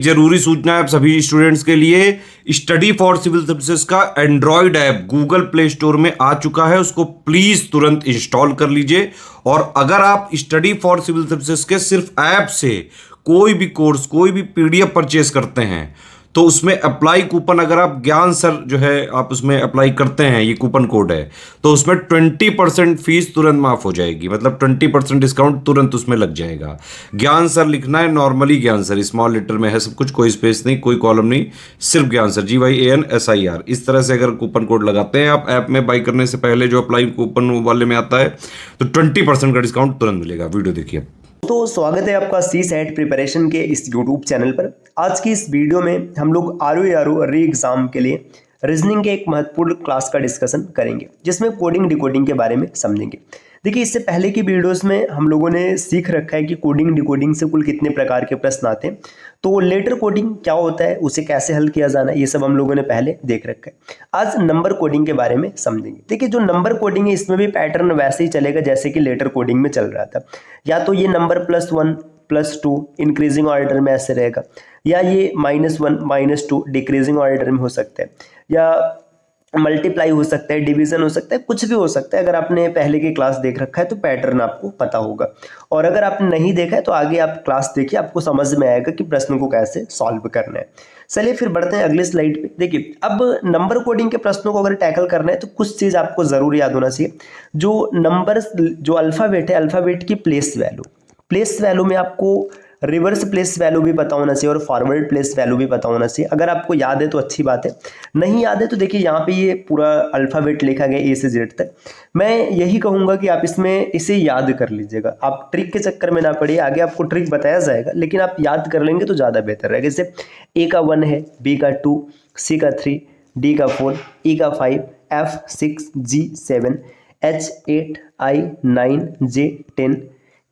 जरूरी सूचना है आप सभी स्टूडेंट्स के लिए। स्टडी फॉर सिविल सर्विसेज का Android app Google play store में आ चुका है, उसको प्लीज तुरंत इंस्टॉल कर लीजिए। और अगर आप स्टडी फॉर सिविल सर्विसेज के सिर्फ ऐप से कोई भी कोर्स, कोई भी पीडीएफ परचेस करते हैं तो उसमें अप्लाई कूपन, अगर आप ज्ञान सर जो है आप उसमें अप्लाई करते हैं, ये कूपन कोड है, तो उसमें 20% फीस तुरंत माफ हो जाएगी। मतलब 20% डिस्काउंट तुरंत उसमें लग जाएगा। ज्ञान सर लिखना है, नॉर्मली ज्ञान सर, स्मॉल लेटर में है सब कुछ, कोई स्पेस नहीं, कोई कॉलम नहीं, सिर्फ ज्ञान सर, GYANSIR। इस तरह से अगर कूपन कोड लगाते हैं आप ऐप में बाई करने से पहले, जो अप्लाई कूपन वाले में आता है, तो 20% का डिस्काउंट तुरंत मिलेगा। वीडियो देखिए। तो स्वागत है आपका सी सेट प्रिपरेशन के इस यूट्यूब चैनल पर। आज की इस वीडियो में हम लोग आरओ री एग्ज़ाम के लिए रीजनिंग के एक महत्वपूर्ण क्लास का डिस्कशन करेंगे, जिसमें कोडिंग डिकोडिंग के बारे में समझेंगे। देखिए, इससे पहले की वीडियोस में हम लोगों ने सीख रखा है कि कोडिंग डिकोडिंग से कुल कितने प्रकार के प्रश्न आते हैं, तो लेटर कोडिंग क्या होता है, उसे कैसे हल किया जाना है, ये सब हम लोगों ने पहले देख रखा है। आज नंबर कोडिंग के बारे में समझेंगे। देखिए, जो नंबर कोडिंग है इसमें भी पैटर्न वैसे ही चलेगा जैसे कि लेटर कोडिंग में चल रहा था। या तो ये नंबर +1 +2 इंक्रीजिंग ऑर्डर में ऐसे रहेगा, या ये -1 -2 डिक्रीजिंग ऑर्डर में हो सकता है, या मल्टीप्लाई हो सकता है, डिवीजन हो सकता है, कुछ भी हो सकता है। अगर आपने पहले की क्लास देख रखा है तो पैटर्न आपको पता होगा, और अगर आपने नहीं देखा है तो आगे आप क्लास देखिए, आपको समझ में आएगा कि प्रश्न को कैसे सॉल्व करना है। चलिए फिर बढ़ते हैं अगली स्लाइड पे। देखिए, अब नंबर कोडिंग के प्रश्नों को अगर टैकल करना है तो कुछ चीज़ आपको ज़रूर याद होना चाहिए। जो नंबर, जो अल्फ़ाबेट है, अल्फ़ाबेट की प्लेस वैल्यू में आपको रिवर्स प्लेस वैल्यू भी पता होना चाहिए और फॉरवर्ड प्लेस वैल्यू भी पता होना चाहिए। अगर आपको याद है तो अच्छी बात है, नहीं याद है तो देखिए यहाँ पे ये पूरा अल्फ़ाबेट लिखा गया A से Z तक। मैं यही कहूँगा कि आप इसमें इसे याद कर लीजिएगा, आप ट्रिक के चक्कर में ना पड़िए। आगे आपको ट्रिक बताया जाएगा, लेकिन आप याद कर लेंगे तो ज़्यादा बेहतर रहेगा। जैसे A का 1 है, B का 2, C का 3, D का 4, E का 5, F 6, G 7, H 8, I 9, J 10,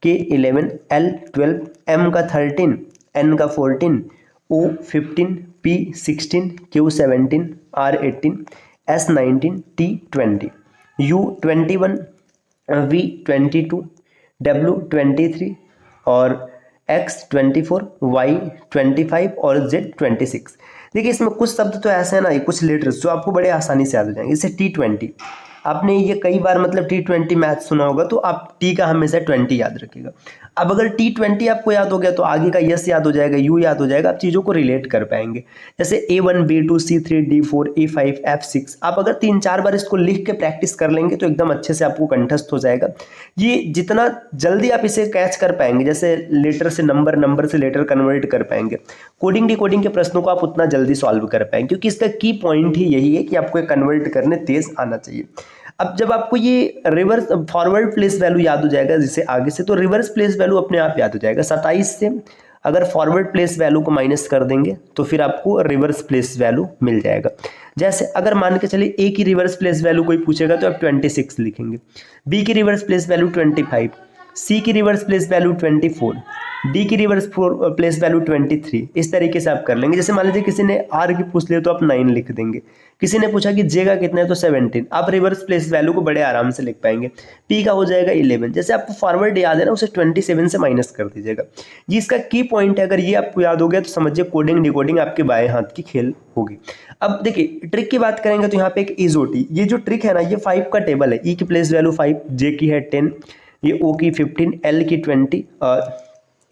K 11, L 12, M का 13, N का 14, O 15, P 16, Q 17, R 18, S 19, T 20, U 21, V 22, W 23 और X 24, Y 25 और Z 26। देखिए, इसमें कुछ शब्द तो ऐसे हैं ना, कुछ लेटर्स जो आपको बड़े आसानी से याद हो जाएंगे। जैसे T20, आपने ये कई बार मतलब T20 मैथ सुना होगा, तो आप T का हमेशा 20 याद रखिएगा। अब अगर T20 आपको याद हो गया तो आगे का यस याद हो जाएगा, यू याद हो जाएगा, आप चीज़ों को रिलेट कर पाएंगे। जैसे A1 B2 C3 D4 E5 F6, आप अगर 3-4 बार इसको लिख के प्रैक्टिस कर लेंगे तो एकदम अच्छे से आपको कंठस्थ हो जाएगा। ये जितना जल्दी आप इसे कैच कर पाएंगे, जैसे लेटर से नंबर, नंबर से लेटर कन्वर्ट कर पाएंगे, कोडिंग डिकोडिंग के प्रश्नों को आप उतना जल्दी सॉल्व कर पाएंगे, क्योंकि इसका की पॉइंट ही यही है कि आपको कन्वर्ट करने तेज आना चाहिए। अब जब आपको ये रिवर्स फॉरवर्ड प्लेस वैल्यू याद हो जाएगा जिसे आगे से, तो रिवर्स प्लेस वैल्यू अपने आप याद हो जाएगा। 27 से अगर फॉरवर्ड प्लेस वैल्यू को माइनस कर देंगे तो फिर आपको रिवर्स प्लेस वैल्यू मिल जाएगा। जैसे अगर मान के चलिए A की रिवर्स प्लेस वैल्यू कोई पूछेगा तो आप 26 लिखेंगे, B की रिवर्स प्लेस वैल्यू 25, C की रिवर्स प्लेस वैल्यू 24, D की रिवर्स प्लेस वैल्यू 23। इस तरीके से आप कर लेंगे। जैसे मान लीजिए किसी ने R की पूछ लिया तो आप 9 लिख देंगे, किसी ने पूछा कि J का कितना है तो 17, आप रिवर्स प्लेस वैल्यू को बड़े आराम से लिख पाएंगे। P का हो जाएगा 11, जैसे आपको फॉरवर्ड याद है ना, उसे 27 से माइनस कर दीजिएगा। ये इसका की पॉइंट है, अगर ये आपको याद हो गया तो समझिए कोडिंग डिकोडिंग आपके बाएं हाथ की खेल होगी। अब देखिए, ट्रिक की बात करेंगे तो यहाँ पे एक इजोटी, ये जो ट्रिक है ना, ये 5 का टेबल है। E की प्लेस वैल्यू 5, J की है 10, ये O की 15, L की 20, और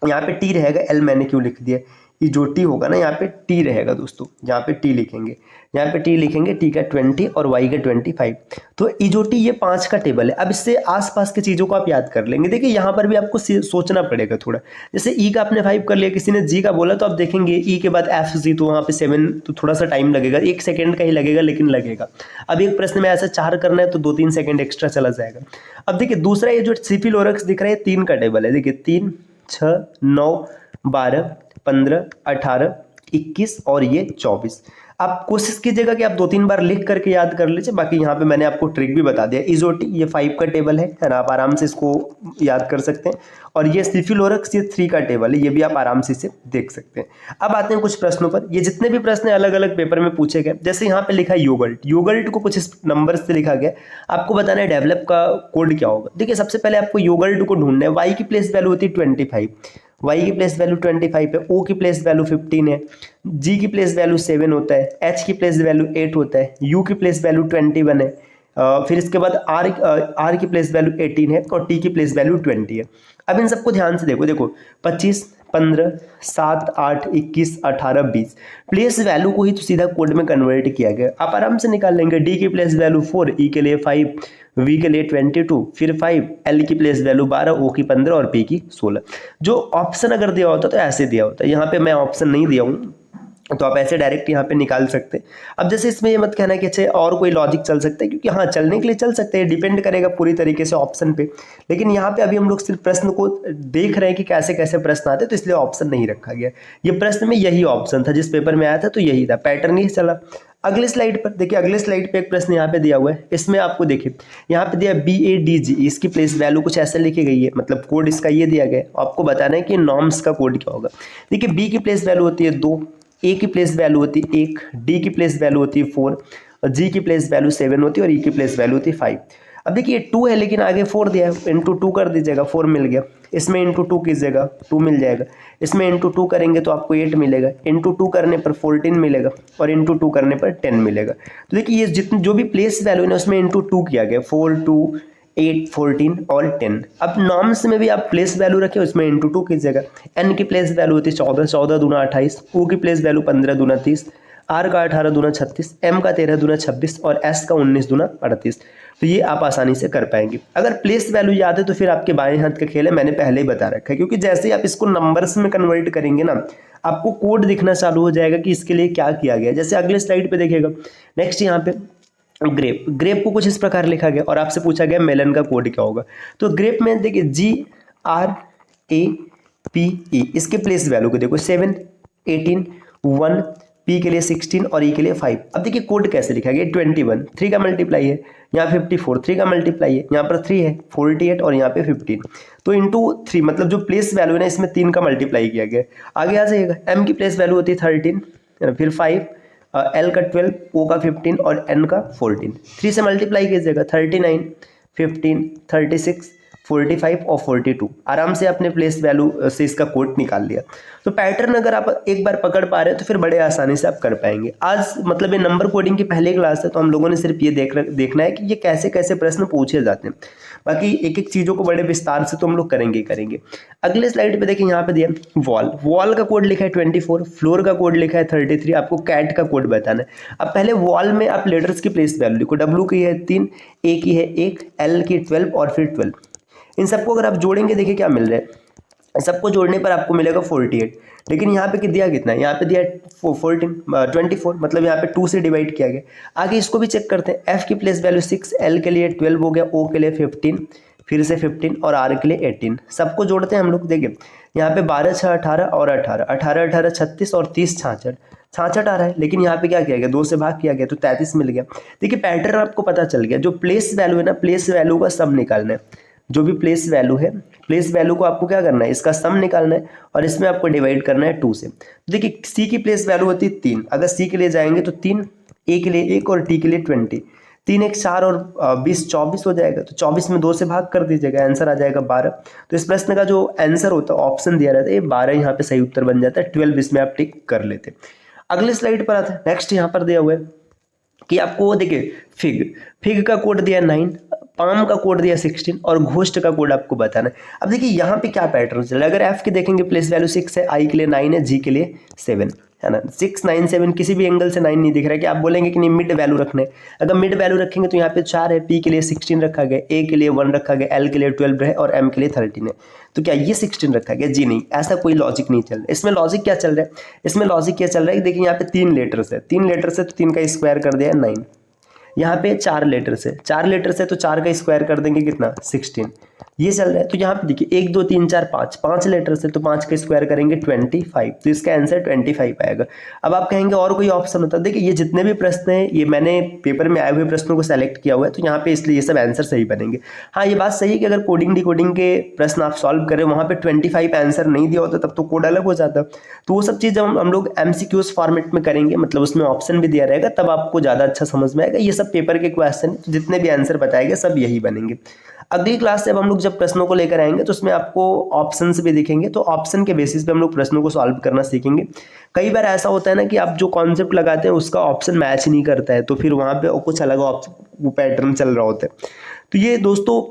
यहाँ पे T रहेगा। L मैंने क्यों लिख दिया, ये जो T होगा ना यहाँ पे T रहेगा दोस्तों, यहाँ पे T लिखेंगे, यहाँ पे T लिखेंगे, T का 20 और Y का 25। तो ई जो T ये 5 का टेबल है। अब इससे आसपास की चीज़ों को आप याद कर लेंगे। देखिए, यहाँ पर भी आपको सोचना पड़ेगा थोड़ा। जैसे E का आपने 5 कर लिया, किसी ने G का बोला तो आप देखेंगे E के बाद FG, तो वहाँ पे 7, तो थोड़ा सा टाइम लगेगा, 1 सेकेंड का ही लगेगा, लेकिन लगेगा। अब एक प्रश्न में ऐसा 4 करना है तो 2-3 सेकेंड एक्स्ट्रा चला जाएगा। अब देखिए, दूसरा ये जो सिफिलोरक्स दिख रहा है 3 का टेबल है। देखिए 3, 6, 9, 12, 15, 18, 21 और ये 24। आप कोशिश कीजिएगा कि आप 2-3 बार लिख करके याद कर लीजिए। बाकी यहाँ पे मैंने आपको ट्रिक भी बता दिया। इजोटी ये 5 का टेबल है ना, आप आराम से इसको याद कर सकते हैं। और ये सिफिलोरक्स ये 3 का टेबल है, ये भी आप आराम से इसे देख सकते हैं। अब आते हैं कुछ प्रश्नों पर। ये जितने भी प्रश्न अलग अलग पेपर में पूछे गए, जैसे यहाँ पे लिखा है योगर्ट, योगर्ट को कुछ इस नंबर से लिखा गया, आपको बताना है डेवलप का कोड क्या होगा। देखिए, सबसे पहले आपको योगर्ट को ढूंढना है। वाई की प्लेस वैल्यू होती है 25, y की प्लेस वैल्यू 25 है, o की प्लेस वैल्यू 15 है, g की प्लेस वैल्यू 7 होता है, h की प्लेस वैल्यू 8 होता है, u की प्लेस वैल्यू 21 है, फिर इसके बाद r की प्लेस वैल्यू 18 है और t की प्लेस वैल्यू 20 है। अब इन सबको ध्यान से देखो 25, 15, 7, 8, 21, 18, 20 प्लेस वैल्यू को ही तो सीधा कोड में कन्वर्ट किया गया। आप आराम से निकाल लेंगे। d की प्लेस वैल्यू 4, e के लिए 5, v के लिए 22, फिर 5, l की प्लेस वैल्यू 12, o की 15 और p की 16। जो ऑप्शन अगर दिया होता तो ऐसे दिया होता, यहाँ पे मैं ऑप्शन नहीं दिया हूँ तो आप ऐसे डायरेक्ट यहाँ पे निकाल सकते हैं। अब जैसे इसमें ये मत कहना कि अच्छा और कोई लॉजिक चल सकता है, क्योंकि हाँ चलने के लिए चल सकते हैं, डिपेंड करेगा पूरी तरीके से ऑप्शन पे। लेकिन यहाँ पे अभी हम लोग सिर्फ प्रश्न को देख रहे हैं कि कैसे कैसे प्रश्न आते हैं, तो इसलिए ऑप्शन नहीं रखा गया। ये प्रश्न में यही ऑप्शन था, जिस पेपर में आया था तो यही था, पैटर्न ही चला। अगले स्लाइड पर देखिए, अगले स्लाइड पे एक प्रश्न यहाँ पे दिया हुआ है। इसमें आपको देखिए यहाँ पे दिया BADG, इसकी प्लेस वैल्यू कुछ ऐसे लिखी गई है, मतलब कोड इसका ये दिया गया है। आपको बताना है कि नॉर्म्स का कोड क्या होगा। देखिए B की प्लेस वैल्यू होती है 2, ए की प्लेस वैल्यू होती है 1, डी की प्लेस वैल्यू होती है 4 और जी की प्लेस वैल्यू 7 होती है और ई की प्लेस वैल्यू होती है 5। अब देखिए 2 है लेकिन आगे 4 दिया है, इंटू 2 कर दीजिएगा, 4 मिल गया। इसमें इंटू 2 कीजिएगा, 2 मिल जाएगा। इसमें इंटू 2 करेंगे तो आपको 8 मिलेगा, इंटू 2 करने पर 14 मिलेगा और इंटू 2 करने पर 10 मिलेगा। तो देखिए ये जितने जो भी प्लेस वैल्यू है ना उसमें इंटू 2 किया गया, 4, 2, 8, 14 और 10। अब नॉर्म्स में भी आप प्लेस वैल्यू रखें, उसमें इंटू 2 कीजिएगा। एन की प्लेस वैल्यू होती है 14, 14 दूना 28, ओ की प्लेस वैल्यू 15 दूना 30, आर का 18 दूना 36, एम का 13 दूना 26 और एस का 19 दूना 38। तो ये आप आसानी से कर पाएंगे। अगर प्लेस वैल्यू याद है तो फिर आपके बाएं हाथ का खेल है, मैंने पहले ही बता रखा है, क्योंकि जैसे ही आप इसको नंबर्स में कन्वर्ट करेंगे ना, आपको कोड दिखना चालू हो जाएगा कि इसके लिए क्या किया गया। जैसे अगले स्लाइड पे देखिएगा, नेक्स्ट यहाँ पे ग्रेप को कुछ इस प्रकार लिखा गया और आपसे पूछा गया मेलन का कोड क्या होगा। तो ग्रेप में देखिए GRAPE, इसके प्लेस वैल्यू को देखो 7, 18, 1, P के लिए 16 और E के लिए 5। अब देखिए कोड कैसे लिखा गया, 21 3 का मल्टीप्लाई है, यहाँ 54 3 का मल्टीप्लाई है, यहाँ पर 3 है 48 और यहाँ पे 15। तो इंटू 3 मतलब जो प्लेस वैल्यू है ना इसमें 3 का मल्टीप्लाई किया गया। आगे आ जाइएगा, M की प्लेस वैल्यू होती है 13, फिर 5, L का 12, O का 15 और N का 14। 3 से मल्टीप्लाई कीजिएगा, 39, 15, 36, 45 और 42। आराम से आपने प्लेस वैल्यू से इसका कोड निकाल लिया। तो पैटर्न अगर आप एक बार पकड़ पा रहे हैं तो फिर बड़े आसानी से आप कर पाएंगे। आज मतलब ये नंबर कोडिंग की पहली क्लास है, तो हम लोगों ने सिर्फ ये देखना है कि ये कैसे कैसे प्रश्न पूछे जाते हैं। बाकी एक एक चीज़ों को बड़े विस्तार से तो हम लोग करेंगे। अगले स्लाइड पे देखिए, यहाँ पे दिया वॉल का कोड लिखा है 24, फ्लोर का कोड लिखा है 33। आपको कैट का कोड बताना है। अब पहले वॉल में आप लेटर्स की प्लेस वैल्यू लिखो, W की है 3, A की है 1, L की 12 और फिर 12। इन सबको अगर आप जोड़ेंगे देखिए क्या मिल रहा है, सबको जोड़ने पर आपको मिलेगा 48। लेकिन यहाँ पे दिया कितना है, यहाँ पे दिया 24, मतलब यहाँ पे 2 से डिवाइड किया गया। आगे इसको भी चेक करते हैं। F की प्लेस वैल्यू 6, L के लिए 12 हो गया, O के लिए 15, फिर से 15 और R के लिए 18। सबको जोड़ते हैं हम लोग। देखिए यहाँ पे 12, 6, 18 और 18, 18, 36 और 30, 66 आ रहा है। लेकिन यहाँ पे क्या किया गया, 2 से भाग किया गया तो 33 मिल गया। देखिए पैटर्न आपको पता चल गया। जो प्लेस वैल्यू है ना, प्लेस वैल्यू का सम निकालना है। जो भी प्लेस वैल्यू है, प्लेस वैल्यू को आपको क्या करना है, इसका सम निकालना है और इसमें आपको डिवाइड करना है 2 से। तो देखिए C की प्लेस वैल्यू होती है 3, अगर C के लिए जाएंगे तो 3, A के लिए 1 और T के लिए 20। 3, 1, 4 और 20 24 हो जाएगा। तो 24 में 2 से भाग कर दीजिएगा, आंसर आ जाएगा 12। तो इस प्रश्न का जो आंसर होता है, ऑप्शन दिया रहता है, ये 12 यहाँ पे सही उत्तर बन जाता है। 12 इसमें आप टिक कर लेते। अगले स्लाइड पर आता है। नेक्स्ट यहाँ पर दिया हुआ है कि आपको देखिए फिग का कोड दिया 9, पाम का कोड दिया 16 और घोस्ट का कोड आपको बताना है। अब देखिए यहाँ पे क्या पैटर्न चल रहा है। अगर एफ के देखेंगे प्लेस वैल्यू 6 है, आई के लिए 9 है, जी के लिए 7 है ना। 6, 9, 7 किसी भी एंगल से 9 नहीं दिख रहा है कि आप बोलेंगे कि नहीं मिड वैल्यू रखना है। अगर मिड वैल्यू रखेंगे तो यहाँ पे 4 है, पी के लिए 16 रखा गया, ए के लिए 1 रखा गया, एल के लिए 12 है और एम के लिए 13 है। तो क्या ये 16 रखा गया? जी नहीं, ऐसा कोई लॉजिक नहीं चल रहा है। इसमें लॉजिक क्या चल रहा है, इसमें लॉजिक क्या चल रहा है, देखिए यहाँ पे 3 लेटर्स है, 3 लेटर्स है तो 3 का स्क्वायर कर दिया 9। यहाँ पे 4 लेटर्स है, 4 लेटर्स है तो 4 का स्क्वायर कर देंगे कितना, 16। ये चल रहा है। तो यहाँ पे देखिए 1, 2, 3, 4, 5 लेटर्स है तो 5 का स्क्वायर करेंगे 25। तो इसका आंसर 25 आएगा। अब आप कहेंगे और कोई ऑप्शन होता है। देखिए ये जितने भी प्रश्न हैं, ये मैंने पेपर में आए हुए प्रश्नों को सेलेक्ट किया हुआ है, तो यहाँ पे इसलिए ये सब आंसर सही बनेंगे। हाँ, ये बात सही है कि अगर कोडिंग डिकोडिंग के प्रश्न आप सॉल्व करें, वहाँ पे 25 आंसर नहीं दिया होता, तब तो कोड अलग हो जाता। तो वो सब चीज़ हम लोग MCQs फॉर्मेट में करेंगे, मतलब उसमें ऑप्शन भी दिया रहेगा, तब आपको ज़्यादा अच्छा समझ में आएगा। ये सब पेपर के क्वेश्चन जितने भी आंसर बताए गए सब यही बनेंगे। अगली क्लास से अब हम लोग जब प्रश्नों को लेकर आएंगे तो उसमें आपको ऑप्शंस भी दिखेंगे, तो ऑप्शन के बेसिस पे हम लोग प्रश्नों को सॉल्व करना सीखेंगे। कई बार ऐसा होता है ना कि आप जो कॉन्सेप्ट लगाते हैं उसका ऑप्शन मैच नहीं करता है, तो फिर वहाँ पे कुछ अलग वो पैटर्न चल रहा होता है। तो ये दोस्तों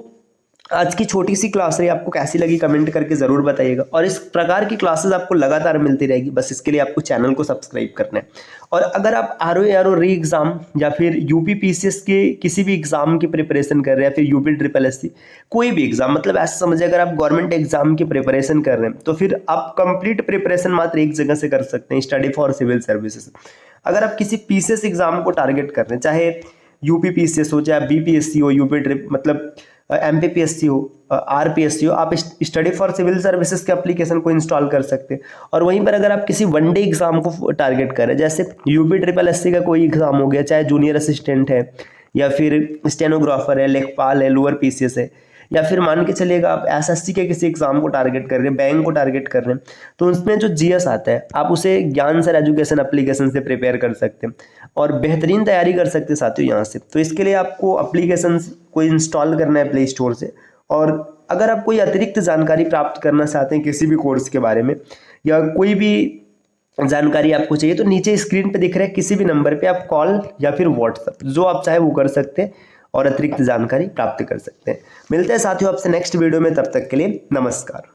आज की छोटी सी क्लास रही, आपको कैसी लगी कमेंट करके ज़रूर बताइएगा। और इस प्रकार की क्लासेस आपको लगातार मिलती रहेगी, बस इसके लिए आपको चैनल को सब्सक्राइब करना है। और अगर आप आरओ री एग्ज़ाम या फिर यूपी पीसीएस के किसी भी एग्ज़ाम की प्रिपरेशन कर रहे हैं या फिर यूपी ट्रिपल एससी कोई भी एग्ज़ाम, मतलब ऐसा समझिए अगर आप गवर्नमेंट एग्जाम की प्रिपरेशन कर रहे हैं तो फिर आप कंप्लीट प्रिपरेशन मात्र एक जगह से कर सकते हैं, स्टडी फॉर सिविल सर्विसेज। अगर आप किसी पीसीएस एग्ज़ाम को टारगेट कर रहे हैं, चाहे यूपी पीसीएस हो, चाहे बीपीएससी हो, यूपी ट्रिप मतलब एमपीपीएससी हो, आरपीएससी हो, आप स्टडी फॉर सिविल सर्विसेज के एप्लीकेशन को इंस्टॉल कर सकते हैं। और वहीं पर अगर आप किसी वनडे एग्जाम को टारगेट कर रहे हैं, जैसे यूपी ट्रिपल एससी का कोई एग्जाम हो गया, चाहे जूनियर असिस्टेंट है या फिर स्टेनोग्राफर है, लेखपाल है, लोअर पीसीएस है, या फिर मान के चलिएगा आप एसएससी के किसी एग्जाम को टारगेट कर रहे हैं, बैंक को टारगेट कर रहे हैं, तो उसमें जो जीएस आता है आप उसे ज्ञान सर एजुकेशन एप्लीकेशन से प्रिपेयर कर सकते हैं और बेहतरीन तैयारी कर सकते हैं साथियों यहाँ से। तो इसके लिए आपको एप्लीकेशन को इंस्टॉल करना है प्ले स्टोर से। और अगर आप कोई अतिरिक्त जानकारी प्राप्त करना चाहते हैं किसी भी कोर्स के बारे में या कोई भी जानकारी आपको चाहिए, तो नीचे स्क्रीन पे दिख रहे हैं किसी भी नंबर पे आप कॉल या फिर व्हाट्सएप जो आप चाहे वो कर सकते हैं और अतिरिक्त जानकारी प्राप्त कर सकते हैं। मिलते हैं साथियों आपसे नेक्स्ट वीडियो में, तब तक के लिए नमस्कार।